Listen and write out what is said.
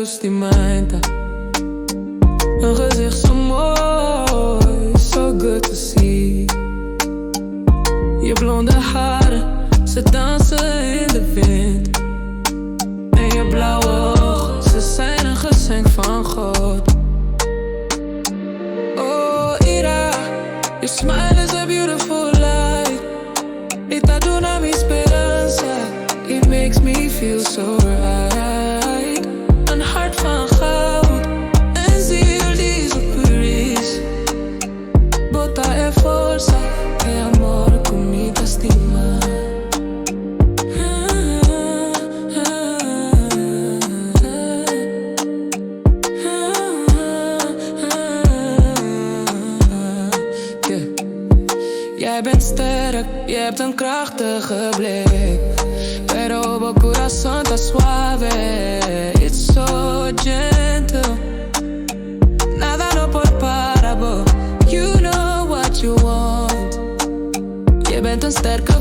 vestimenta. Een gezicht zo mooi, so good to see. Je blonde haren, ze dansen in de wind. En je blauwe ogen, ze zijn een geschenk van God. Oh Ira, your smile is a beautiful light. Ita duna mi esperanza, it makes me feel so right. Een hart van goud, en ziel die zo puur is. Bota e forza, e amor con mi estima. Jij bent sterk, je hebt een krachtige blik. Pero bo corazón está suave, it's so gentle. Nada no por parabo, you know what you want. Je bent een sterke